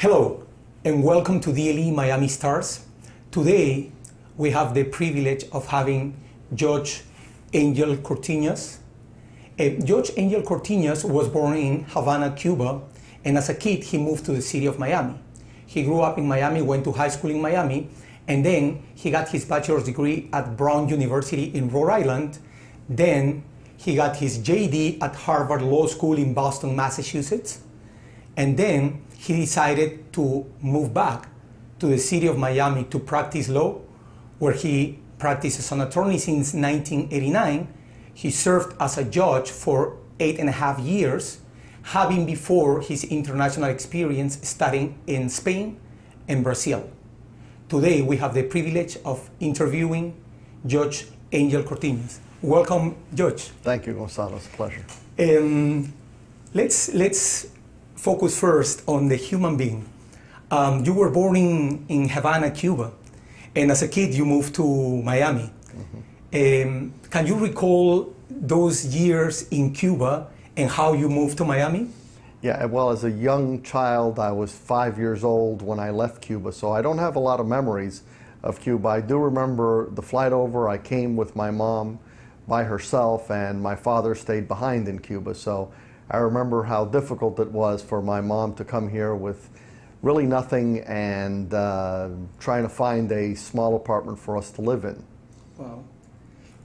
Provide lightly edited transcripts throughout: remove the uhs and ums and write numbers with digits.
Hello and welcome to DLE Miami Stars. Today we have the privilege of having Judge Angel Cortiñas. Judge Angel Cortiñas was born in Havana, Cuba, and as a kid he moved to the city of Miami. He grew up in Miami, went to high school in Miami, and then he got his bachelor's degree at Brown University in Rhode Island. Then he got his JD at Harvard Law School in Boston, Massachusetts. And then he decided to move back to the city of Miami to practice law, where he practiced as an attorney since 1989. He served as a judge for 8.5 years, having before his international experience studying in Spain and Brazil. Today we have the privilege of interviewing Judge Angel Cortiñas. Welcome, Judge. Thank you, Gonzalo. It's a pleasure. Let's focus first on the human being. You were born in Havana, Cuba, and as a kid you moved to Miami. Can you recall those years in Cuba and how you moved to Miami? Yeah, well, as a young child, I was 5 years old when I left Cuba, so I don't have a lot of memories of Cuba. I do remember the flight over. I came with my mom by herself, and my father stayed behind in Cuba. So I remember how difficult it was for my mom to come here with really nothing and trying to find a small apartment for us to live in. Wow.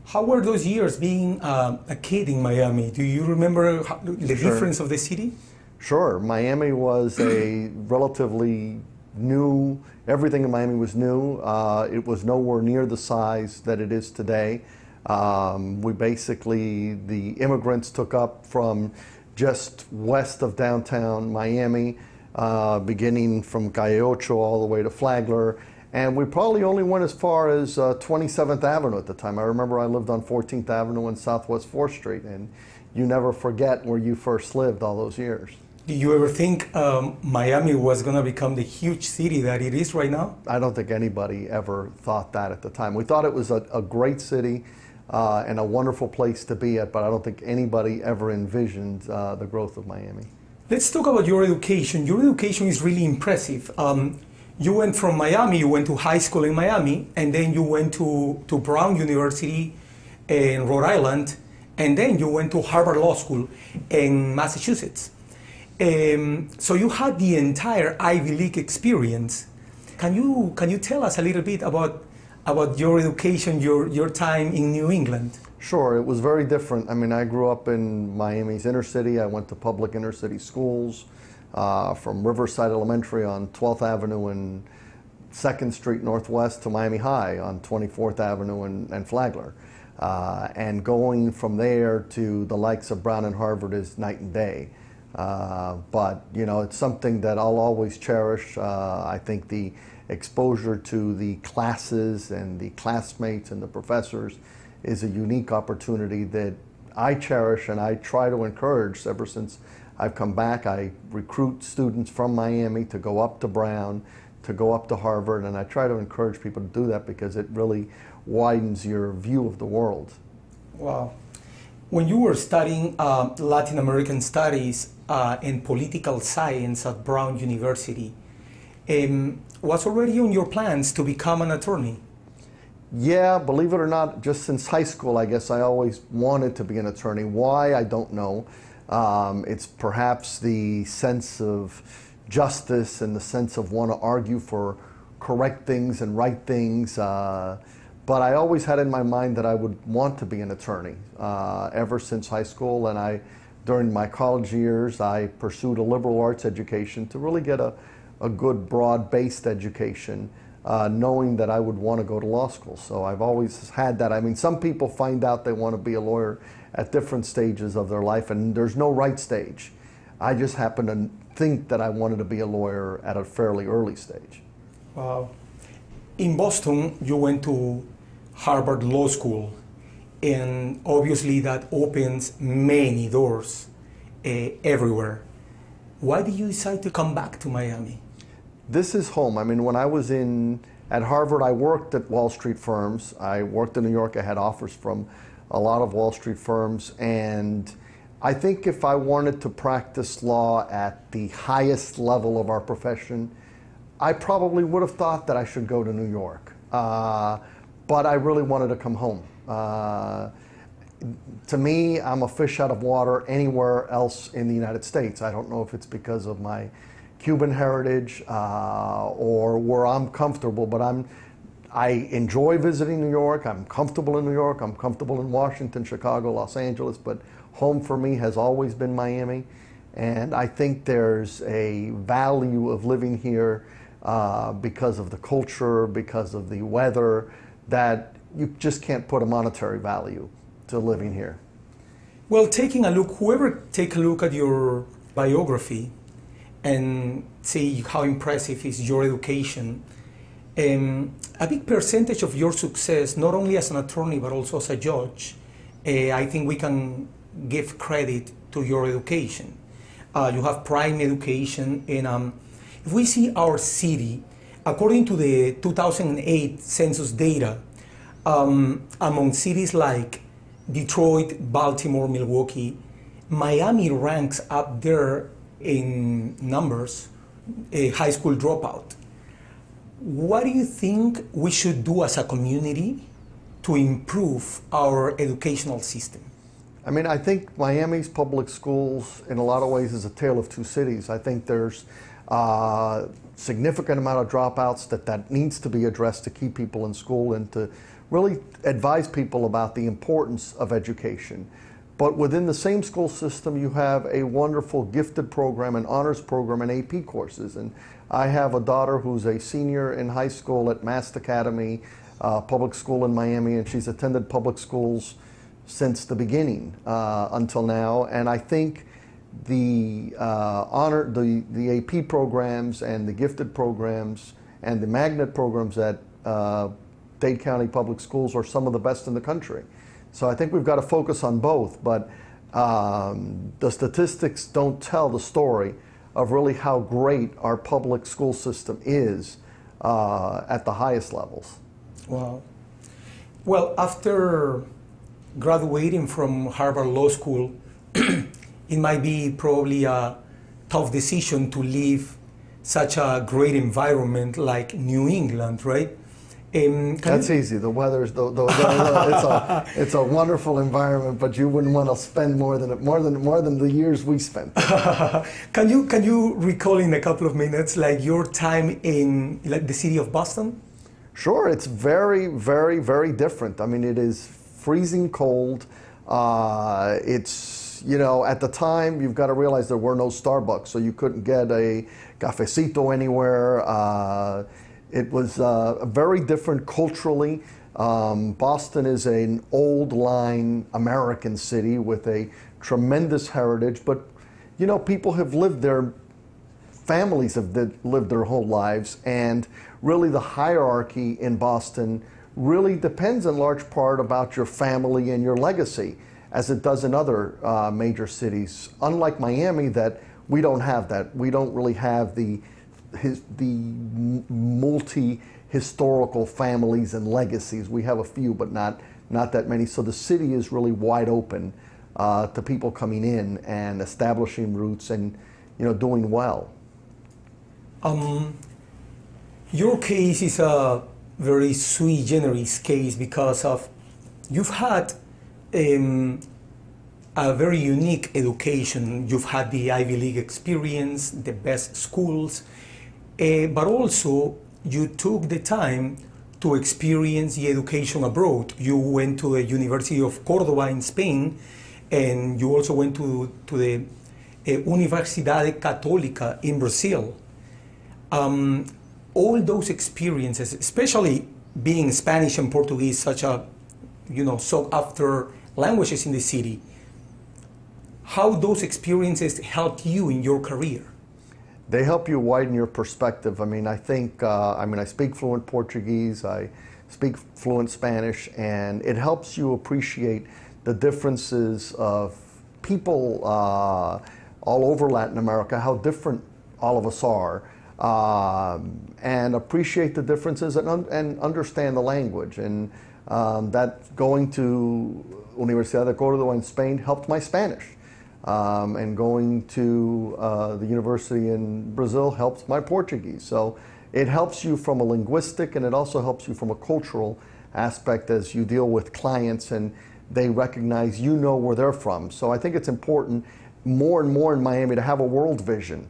How were those years being a kid in Miami? Do you remember the difference of the city? Sure. Miami was a relatively new, everything in Miami was new. It was nowhere near the size that it is today. The immigrants took up from just west of downtown Miami, beginning from Calle Ocho all the way to Flagler. And we probably only went as far as 27th Avenue at the time. I remember I lived on 14th Avenue and Southwest 4th Street, and you never forget where you first lived all those years. Do you ever think Miami was going to become the huge city that it is right now? I don't think anybody ever thought that at the time. We thought it was a great city and a wonderful place to be at, but I don't think anybody ever envisioned the growth of Miami. Let's talk about your education. Your education is really impressive. You went from Miami, you went to high school in Miami, and then you went to Brown University in Rhode Island, and then you went to Harvard Law School in Massachusetts. So you had the entire Ivy League experience. Can you tell us a little bit about your education, your time in New England? Sure, it was very different. I mean, I grew up in Miami's inner city. I went to public inner city schools, from Riverside Elementary on 12th Avenue and 2nd Street Northwest to Miami High on 24th Avenue and Flagler. And going from there to the likes of Brown and Harvard is night and day. But, you know, it's something that I'll always cherish. I think the exposure to the classes and the classmates and the professors is a unique opportunity that I cherish and I try to encourage. Ever since I've come back, I recruit students from Miami to go up to Brown, to go up to Harvard, and I try to encourage people to do that because it really widens your view of the world. Wow. When you were studying Latin American studies and political science at Brown University, was already on your plans to become an attorney? Yeah, believe it or not, just since high school, I guess I always wanted to be an attorney. Why, I don't know. It's perhaps the sense of justice and the sense of want to argue for correct things and right things. But I always had in my mind that I would want to be an attorney ever since high school. And during my college years, I pursued a liberal arts education to really get a good broad-based education, knowing that I would want to go to law school. So I've always had that. I mean, some people find out they want to be a lawyer at different stages of their life, and there's no right stage. I just happen to think that I wanted to be a lawyer at a fairly early stage. Wow. In Boston, you went to Harvard Law School, and obviously that opens many doors everywhere. Why did you decide to come back to Miami? This is home. I mean, when I was at Harvard, I worked at Wall Street firms. I worked in New York. I had offers from a lot of Wall Street firms, and I think if I wanted to practice law at the highest level of our profession, I probably would have thought that I should go to New York. But I really wanted to come home. To me, I'm a fish out of water anywhere else in the United States. I don't know if it's because of my Cuban heritage or where I'm comfortable, but I enjoy visiting New York. I'm comfortable in New York. I'm comfortable in Washington, Chicago, Los Angeles, but home for me has always been Miami. And I think there's a value of living here because of the culture, because of the weather, that you just can't put a monetary value to living here. Well, whoever take a look at your biography and see how impressive is your education, a big percentage of your success, not only as an attorney but also as a judge, I think we can give credit to your education. You have prime education, and if we see our city, according to the 2008 census data, among cities like Detroit, Baltimore, Milwaukee, Miami ranks up there in numbers, a high school dropout. What do you think we should do as a community to improve our educational system? I mean, I think Miami's public schools, in a lot of ways, is a tale of two cities. I think there's a significant amount of dropouts that needs to be addressed to keep people in school and to really advise people about the importance of education. But within the same school system, you have a wonderful gifted program, an honors program, and AP courses. And I have a daughter who's a senior in high school at Mast Academy Public School in Miami, and she's attended public schools since the beginning until now. And I think the the AP programs and the gifted programs and the magnet programs at Dade County Public Schools are some of the best in the country. So I think we've got to focus on both, but the statistics don't tell the story of really how great our public school system is at the highest levels. Wow. Well, after graduating from Harvard Law School, it might be probably a tough decision to leave such a great environment like New England, right? That's easy. The weather's it's a wonderful environment, but you wouldn't want to spend more than the years we spent. Can you recall in a couple of minutes like your time in the city of Boston? Sure. It's very, very, very different. I mean, it is freezing cold. It's, you know, at the time you've got to realize there were no Starbucks, so you couldn't get a cafecito anywhere. It was very different culturally. Boston is an old line American city with a tremendous heritage, but you know, people have lived there, families have lived their whole lives, and really the hierarchy in Boston really depends in large part about your family and your legacy, as it does in other major cities. Unlike Miami, that we don't have that. We don't really have the multi-historical families and legacies. We have a few, but not that many. So the city is really wide open to people coming in and establishing roots and, you know, doing well. Your case is a very sui generis case because of you've had a very unique education. You've had the Ivy League experience, the best schools, but also you took the time to experience the education abroad. You went to the University of Córdoba in Spain, and you also went to the Universidade Católica in Brazil. All those experiences, especially being Spanish and Portuguese, such a, you know, sought after languages in the city, how those experiences helped you in your career? They help you widen your perspective. I mean, I think, I speak fluent Portuguese, I speak fluent Spanish, and it helps you appreciate the differences of people all over Latin America, how different all of us are, and appreciate the differences and understand the language. And that going to Universidad de Córdoba in Spain helped my Spanish. And going to the university in Brazil helps my Portuguese. So it helps you from a linguistic, and it also helps you from a cultural aspect as you deal with clients and they recognize you know where they're from. So I think it's important more and more in Miami to have a world vision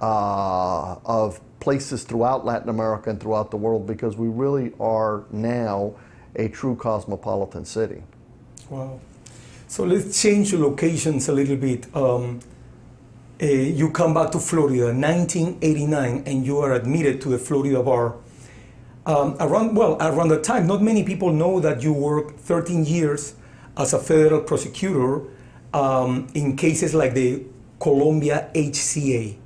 of places throughout Latin America and throughout the world, because we really are now a true cosmopolitan city. Wow. So let's change the locations a little bit. You come back to Florida in 1989 and you are admitted to the Florida bar. Around the time, not many people know that you worked 13 years as a federal prosecutor in cases like the Colombia HCA,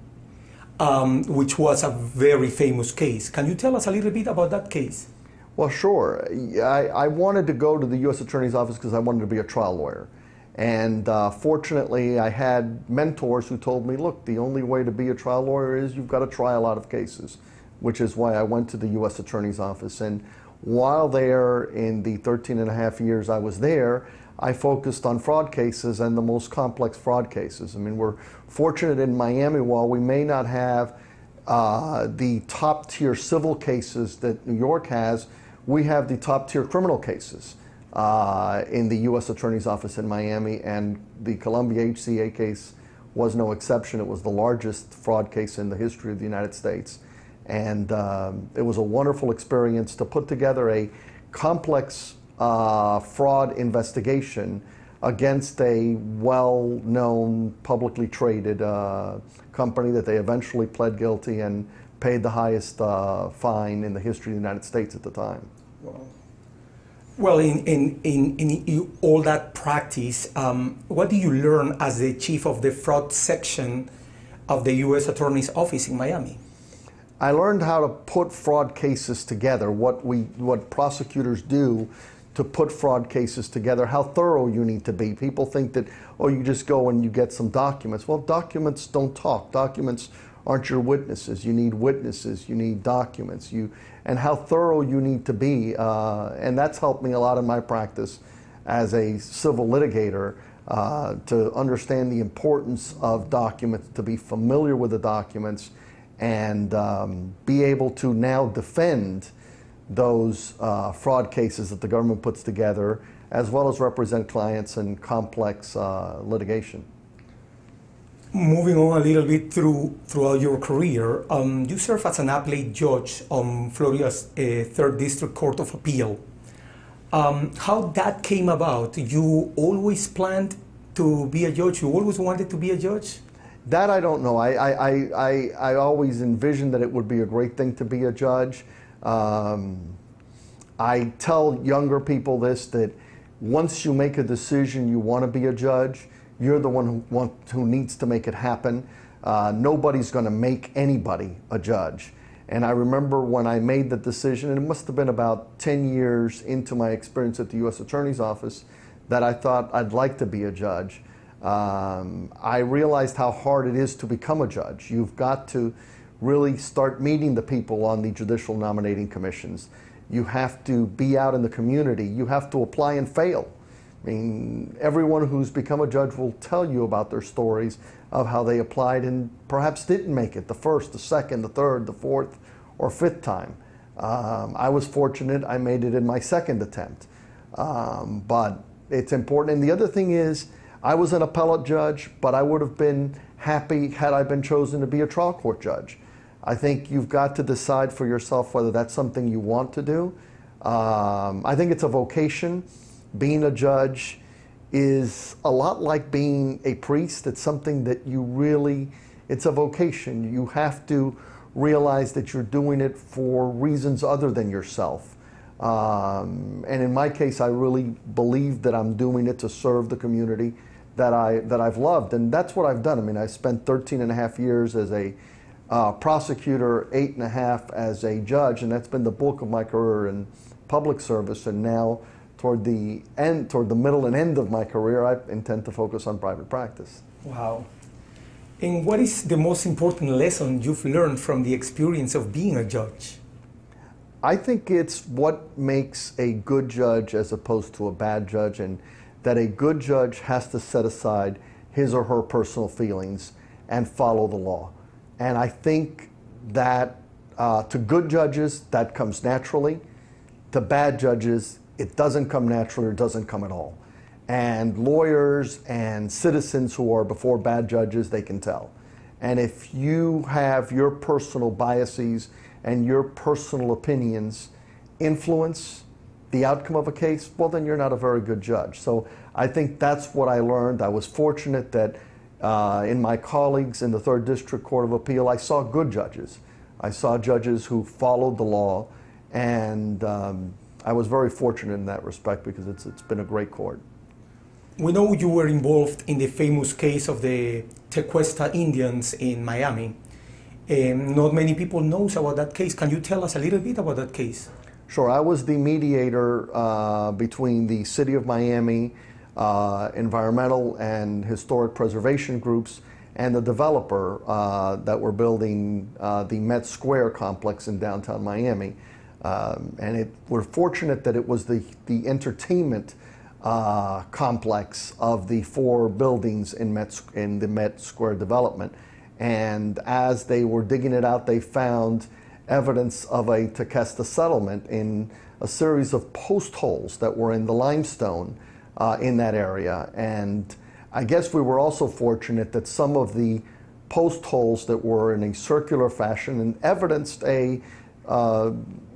which was a very famous case. Can you tell us a little bit about that case? Well, sure. I wanted to go to the U.S. Attorney's Office because I wanted to be a trial lawyer. And fortunately, I had mentors who told me, look, the only way to be a trial lawyer is you've got to try a lot of cases, which is why I went to the U.S. Attorney's Office. And while there, in the 13 and a half years I was there, I focused on fraud cases and the most complex fraud cases. I mean, we're fortunate in Miami, while we may not have the top tier civil cases that New York has, we have the top tier criminal cases in the U.S. Attorney's Office in Miami, and the Colombia HCA case was no exception. It was the largest fraud case in the history of the United States. And it was a wonderful experience to put together a complex fraud investigation against a well-known, publicly traded company that they eventually pled guilty and paid the highest fine in the history of the United States at the time. Wow. Well, in all that practice, what do you learn as the chief of the fraud section of the U.S. Attorney's Office in Miami? I learned how to put fraud cases together, what prosecutors do to put fraud cases together, how thorough you need to be. People think that, oh, you just go and you get some documents. Well, documents don't talk. Documents aren't your witnesses. You need witnesses, you need documents, and how thorough you need to be. And that's helped me a lot in my practice as a civil litigator, to understand the importance of documents, to be familiar with the documents, and be able to now defend those fraud cases that the government puts together, as well as represent clients in complex litigation. Moving on a little bit throughout your career, you serve as an appellate judge on Florida's 3rd District Court of Appeal. How that came about? You always planned to be a judge? You always wanted to be a judge? That I don't know. I always envisioned that it would be a great thing to be a judge. I tell younger people this, that once you make a decision you want to be a judge, you're the one who needs to make it happen. Nobody's going to make anybody a judge. And I remember when I made the decision, and it must have been about 10 years into my experience at the U.S. Attorney's Office, that I thought I'd like to be a judge. I realized how hard it is to become a judge. You've got to really start meeting the people on the judicial nominating commissions. You have to be out in the community. You have to apply and fail. I mean, everyone who's become a judge will tell you about their stories of how they applied and perhaps didn't make it the first, the second, the third, the fourth, or fifth time. I was fortunate. I made it in my second attempt. But it's important. And the other thing is, I was an appellate judge, but I would have been happy had I been chosen to be a trial court judge. I think you've got to decide for yourself whether that's something you want to do. I think it's a vocation. Being a judge is a lot like being a priest. It's something that you really, it's a vocation. You have to realize that you're doing it for reasons other than yourself. And in my case, I really believe that I'm doing it to serve the community that I've loved. And that's what I've done. I mean, I spent 13 and a half years as a prosecutor, 8.5 as a judge, and that's been the bulk of my career in public service. And now, toward the middle and end of my career, I intend to focus on private practice. Wow. And what is the most important lesson you've learned from the experience of being a judge? I think it's what makes a good judge as opposed to a bad judge, and that a good judge has to set aside his or her personal feelings and follow the law. And I think that to good judges, that comes naturally. To bad judges, it doesn't come naturally or doesn't come at all. And lawyers and citizens who are before bad judges, they can tell. And if you have your personal biases and your personal opinions influence the outcome of a case, well, then you're not a very good judge. So I think that's what I learned. I was fortunate that in my colleagues in the 3rd District Court of Appeal, I saw good judges. I saw judges who followed the law, and I was very fortunate in that respect because it's been a great court. We know you were involved in the famous case of the Tequesta Indians in Miami. Not many people know about that case. Can you tell us a little bit about that case? Sure. I was the mediator between the City of Miami, environmental and historic preservation groups, and the developer that were building the Met Square complex in downtown Miami. And we're fortunate that it was the entertainment complex of the 4 buildings in the Met Square development. And as they were digging it out, they found evidence of a Tequesta settlement in a series of post holes that were in the limestone in that area. And I guess we were also fortunate that some of the post holes that were in a circular fashion and evidenced a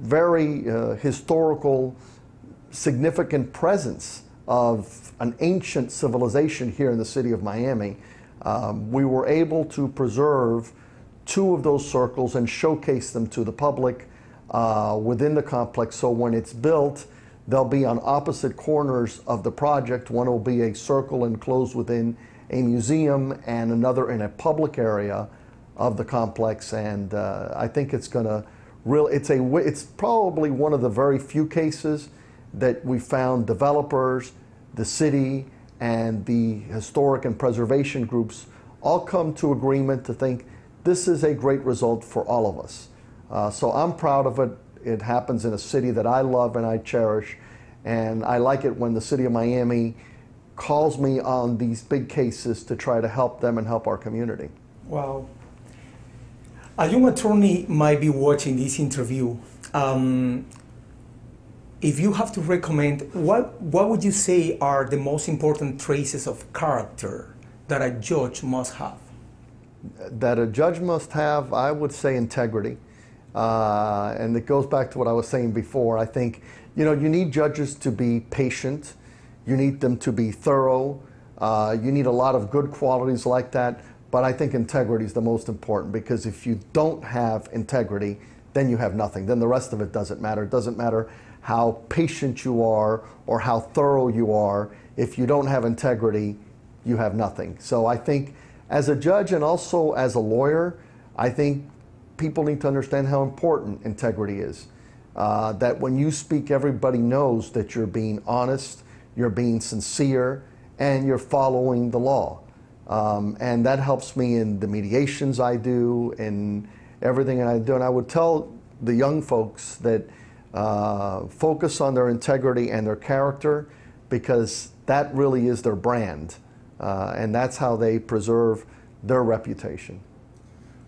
very historical, significant presence of an ancient civilization here in the city of Miami. We were able to preserve 2 of those circles and showcase them to the public within the complex. So when it's built, they'll be on opposite corners of the project. One will be a circle enclosed within a museum and another in a public area of the complex. And I think it's going to really, it's probably one of the very few cases that we found developers, the city, and the historic and preservation groups all come to agreement to think this is a great result for all of us. So I'm proud of it. It happens in a city that I love and I cherish, and I like it when the City of Miami calls me on these big cases to try to help them and help our community. Wow. A young attorney might be watching this interview. If you have to recommend, what would you say are the most important traces of character that a judge must have? That a judge must have, I would say integrity. And it goes back to what I was saying before. I think, you need judges to be patient. You need them to be thorough. You need a lot of good qualities like that. But I think integrity is the most important, because if you don't have integrity, then you have nothing. Then the rest of it doesn't matter. It doesn't matter how patient you are or how thorough you are. If you don't have integrity, you have nothing. So I think as a judge and also as a lawyer, I think people need to understand how important integrity is. That when you speak, everybody knows that you're being honest, you're being sincere, and you're following the law. And that helps me in the mediations I do, in everything I do. And I would tell the young folks that focus on their integrity and their character, because that really is their brand. And that's how they preserve their reputation.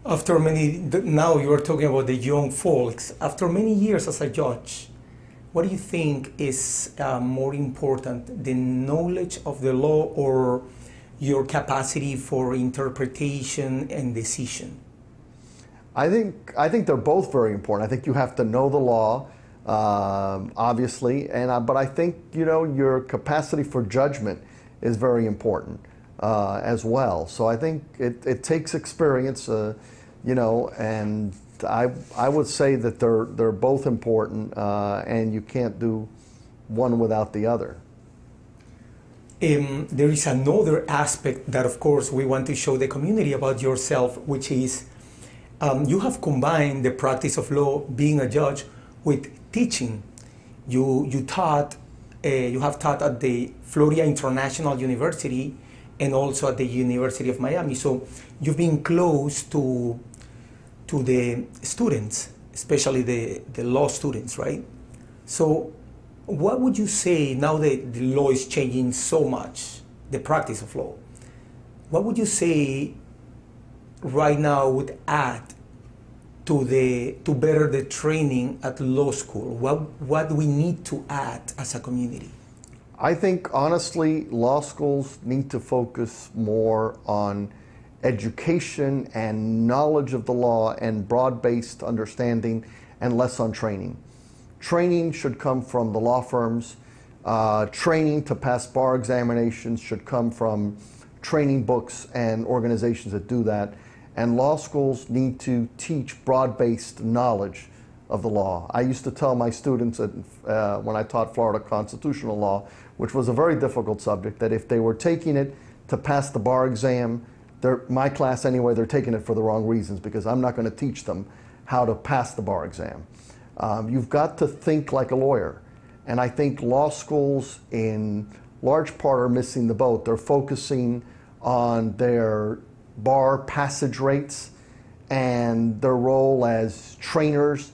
After now you are talking about the young folks, after many years as a judge, what do you think is more important, the knowledge of the law or your capacity for interpretation and decision? I think they're both very important. I think you have to know the law, obviously, but I think your capacity for judgment is very important as well. So I think it takes experience, and I would say that they're both important, and you can't do one without the other. There is another aspect that, of course, we want to show the community about yourself, which is you have combined the practice of law, being a judge, with teaching. You have taught at the Florida International University and also at the University of Miami. So you've been close to the students, especially the law students, right? So what would you say now that the law is changing so much, the practice of law? what would you say right now would add to better the training at law school? What do we need to add as a community? I think honestly, law schools need to focus more on education and knowledge of the law and broad-based understanding and less on training. Training should come from the law firms. Training to pass bar examinations should come from training books and organizations that do that. And law schools need to teach broad-based knowledge of the law. I used to tell my students when I taught Florida constitutional law, which was a very difficult subject, that if they were taking it to pass the bar exam, my class anyway, they're taking it for the wrong reasons, because I'm not going to teach them how to pass the bar exam. You've got to think like a lawyer. And I think law schools in large part are missing the boat. They're focusing on their bar passage rates and their role as trainers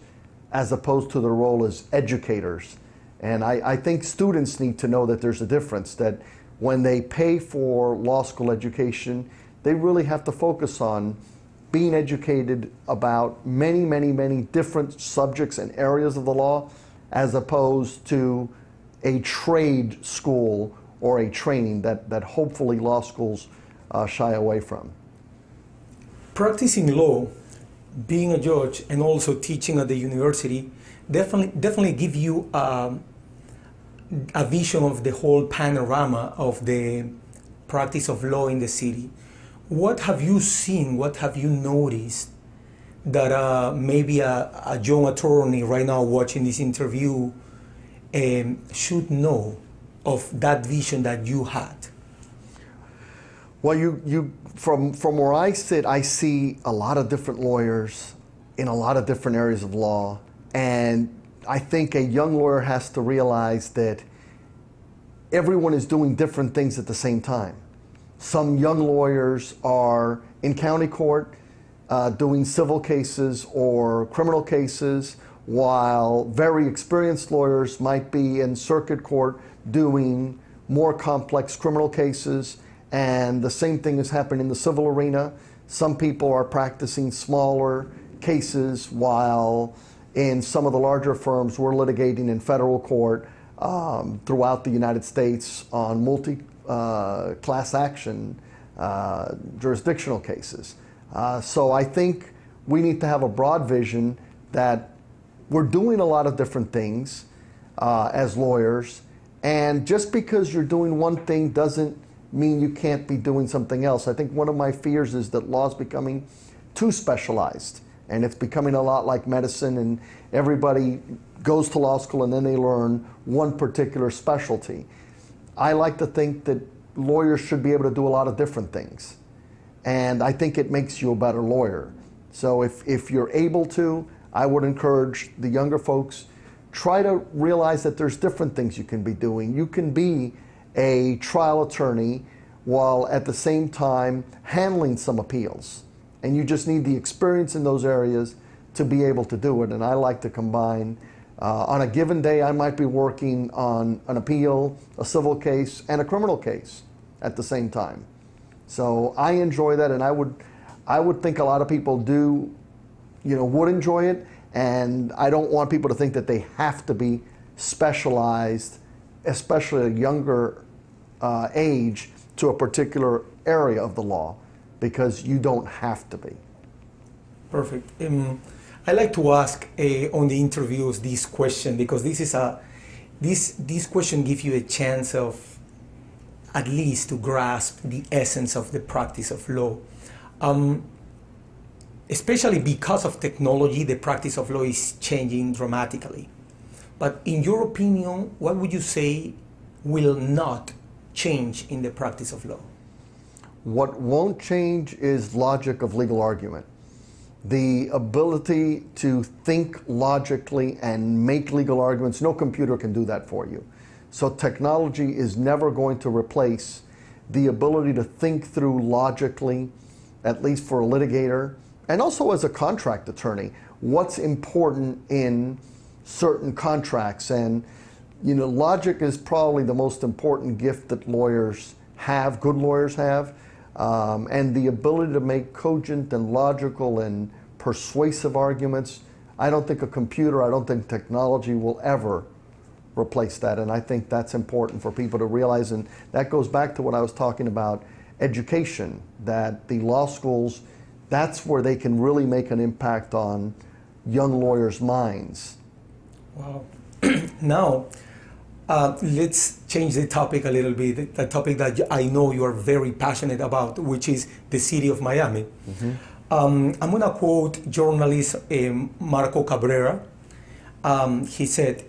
as opposed to their role as educators. And I think students need to know that there's a difference, that when they pay for law school education, they really have to focus on being educated about many, many, many different subjects and areas of the law, as opposed to a trade school or a training that hopefully law schools shy away from. Practicing law, being a judge, and also teaching at the university definitely give you a vision of the whole panorama of the practice of law in the city. What have you seen, what have you noticed that maybe a young attorney right now watching this interview should know of that vision that you had? Well, from where I sit, I see a lot of different lawyers in a lot of different areas of law, and I think a young lawyer has to realize that everyone is doing different things at the same time. Some young lawyers are in county court doing civil cases or criminal cases, while very experienced lawyers might be in circuit court doing more complex criminal cases. And the same thing has happened in the civil arena. Some people are practicing smaller cases, while in some of the larger firms we're litigating in federal court throughout the United States on multi-class action jurisdictional cases. So I think we need to have a broad vision that we're doing a lot of different things as lawyers, and just because you're doing one thing doesn't mean you can't be doing something else. I think one of my fears is that law is becoming too specialized, and it's becoming a lot like medicine, and everybody goes to law school and then they learn one particular specialty. I like to think that lawyers should be able to do a lot of different things, and I think it makes you a better lawyer. So if you're able to, I would encourage the younger folks, try to realize that there's different things you can be doing. You can be a trial attorney while at the same time handling some appeals, and you just need the experience in those areas to be able to do it. And I like to combine, on a given day I might be working on an appeal, a civil case, and a criminal case at the same time. So I enjoy that, and I would think a lot of people would enjoy it, and I don't want people to think that they have to be specialized, especially at a younger age, to a particular area of the law, because you don't have to be. Perfect. I like to ask on the interviews this question, because this question gives you a chance of at least to grasp the essence of the practice of law. Especially because of technology, the practice of law is changing dramatically. But in your opinion, what would you say will not change in the practice of law? What won't change is logic of legal argument. The ability to think logically and make legal arguments, no computer can do that for you. So technology is never going to replace the ability to think through logically, at least for a litigator, and also as a contract attorney, what's important in certain contracts. And logic is probably the most important gift that lawyers have, good lawyers have. and the ability to make cogent and logical and persuasive arguments. I don't think a computer, I don't think technology will ever replace that, and I think that's important for people to realize, and that goes back to what I was talking about, education, that the law schools, that's where they can really make an impact on young lawyers' minds. Wow. Now, let's change the topic a little bit, the topic that I know you are very passionate about, which is the city of Miami. Mm-hmm. I'm going to quote journalist Marco Cabrera. He said,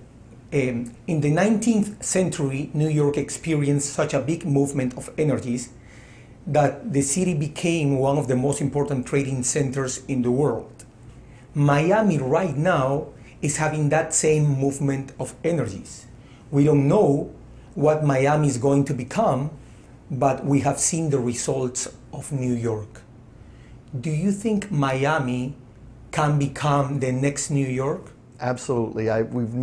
in the 19th century, New York experienced such a big movement of energies that the city became one of the most important trading centers in the world. Miami right now is having that same movement of energies. We don't know what Miami is going to become, but we have seen the results of New York. Do you think Miami can become the next New York? Absolutely. I have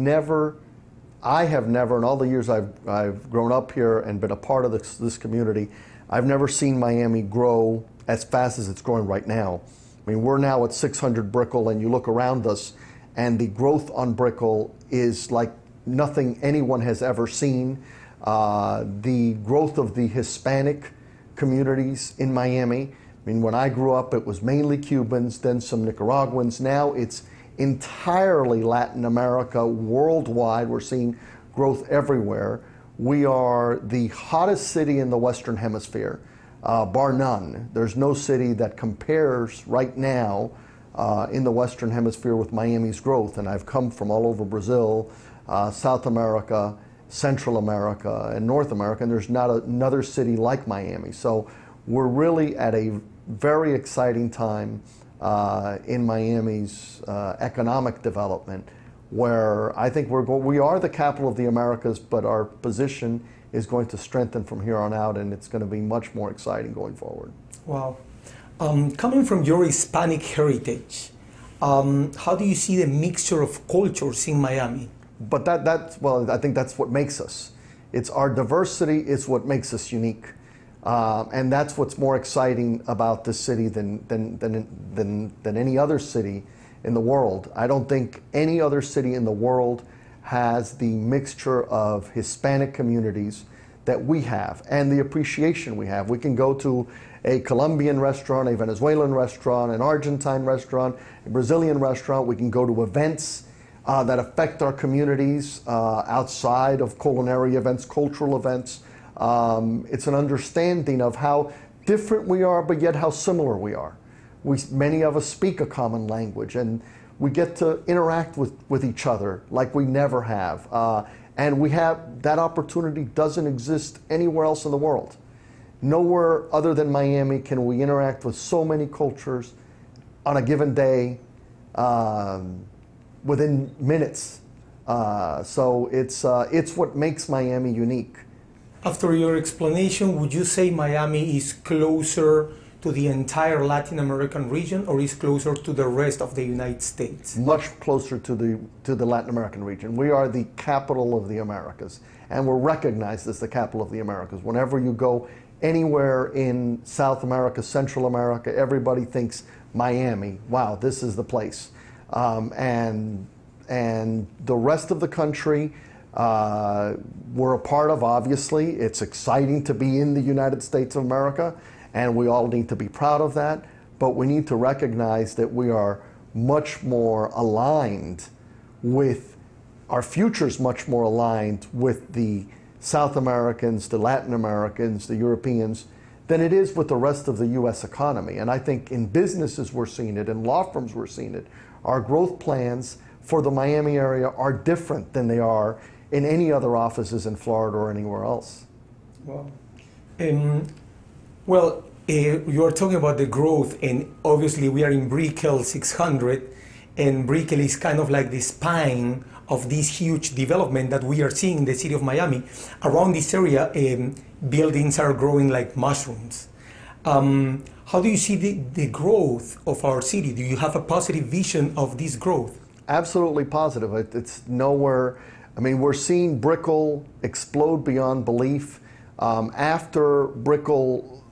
never, in all the years I've grown up here and been a part of this community, I've never seen Miami grow as fast as it's growing right now. I mean, we're now at 600 Brickell, and you look around us, and the growth on Brickell is like nothing anyone has ever seen. The growth of the Hispanic communities in Miami, I mean, when I grew up, it was mainly Cubans, then some Nicaraguans. Now it's entirely Latin America, worldwide. We're seeing growth everywhere. We are the hottest city in the Western Hemisphere, bar none. There's no city that compares right now in the Western Hemisphere with Miami's growth. And I've come from all over Brazil, South America, Central America, and North America, and there's not another city like Miami. So we're really at a very exciting time in Miami's economic development, where I think we are the capital of the Americas, but our position is going to strengthen from here on out, and it's going to be much more exciting going forward. Wow. Coming from your Hispanic heritage, how do you see the mixture of cultures in Miami? But well, I think that's what makes us. It's our diversity is what makes us unique. And that's what's more exciting about this city than any other city in the world. I don't think any other city in the world has the mixture of Hispanic communities that we have and the appreciation we have. We can go to a Colombian restaurant, a Venezuelan restaurant, an Argentine restaurant, a Brazilian restaurant. We can go to events that affect our communities outside of culinary events, cultural events. It's an understanding of how different we are, but yet how similar we are. Many of us speak a common language, and we get to interact with each other like we never have. And we have that opportunity doesn't exist anywhere else in the world. Nowhere other than Miami can we interact with so many cultures on a given day within minutes. So it's what makes Miami unique. After your explanation, would you say Miami is closer to the entire Latin American region, or is closer to the rest of the United States? Much closer to the Latin American region. We are the capital of the Americas, and we're recognized as the capital of the Americas. Whenever you go anywhere in South America, Central America, everybody thinks Miami. Wow, this is the place. And the rest of the country, we're a part of, obviously. It's exciting to be in the United States of America, and we all need to be proud of that, but we need to recognize that we are much more aligned with, our future's much more aligned with the South Americans, the Latin Americans, the Europeans, than it is with the rest of the U.S. economy. And I think in businesses we're seeing it, in law firms we're seeing it. Our growth plans for the Miami area are different than they are in any other offices in Florida or anywhere else. Wow. Well, you are talking about the growth, and obviously we are in Brickell 600, and Brickell is kind of like the spine of this huge development that we are seeing in the city of Miami. Around this area, buildings are growing like mushrooms. How do you see the growth of our city? Do you have a positive vision of this growth? Absolutely positive. It's nowhere, I mean, we're seeing Brickell explode beyond belief. After Brickell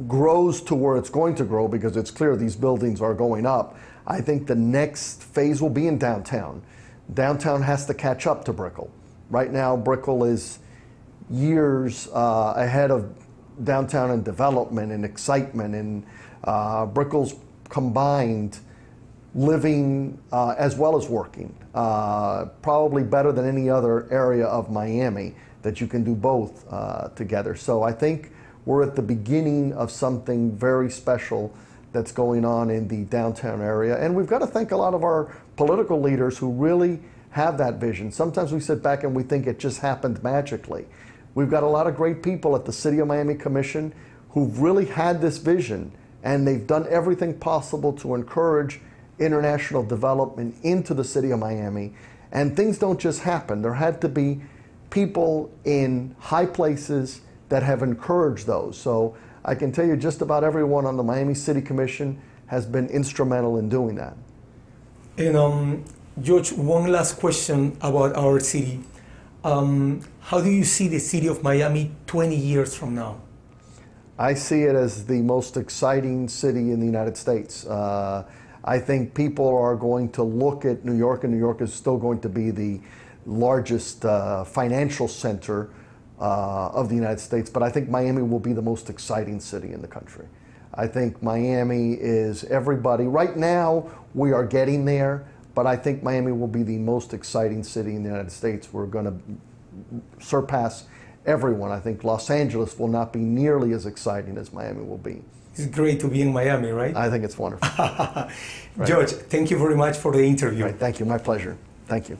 grows to where it's going to grow, because it's clear these buildings are going up, I think the next phase will be in downtown. Downtown has to catch up to Brickell. Right now, Brickell is years ahead of downtown in development and excitement, and Brickell's combined living as well as working, probably better than any other area of Miami that you can do both together. So I think we're at the beginning of something very special that's going on in the downtown area. And we've got to thank a lot of our political leaders who really have that vision. Sometimes we sit back and we think it just happened magically. We've got a lot of great people at the City of Miami Commission who've really had this vision, and they've done everything possible to encourage international development into the City of Miami. And things don't just happen. There had to be people in high places that have encouraged those. So I can tell you just about everyone on the Miami City Commission has been instrumental in doing that. And Judge, one last question about our city. How do you see the city of Miami 20 years from now? I see it as the most exciting city in the United States. I think people are going to look at New York, and New York is still going to be the largest financial center of the United States, but I think Miami will be the most exciting city in the country. I think Miami is everybody. Right now, we are getting there, but I think Miami will be the most exciting city in the United States. We're going to surpass everyone. I think Los Angeles will not be nearly as exciting as Miami will be. It's great to be in Miami, right? I think it's wonderful. Judge, thank you very much for the interview. Right, thank you. My pleasure. Thank you.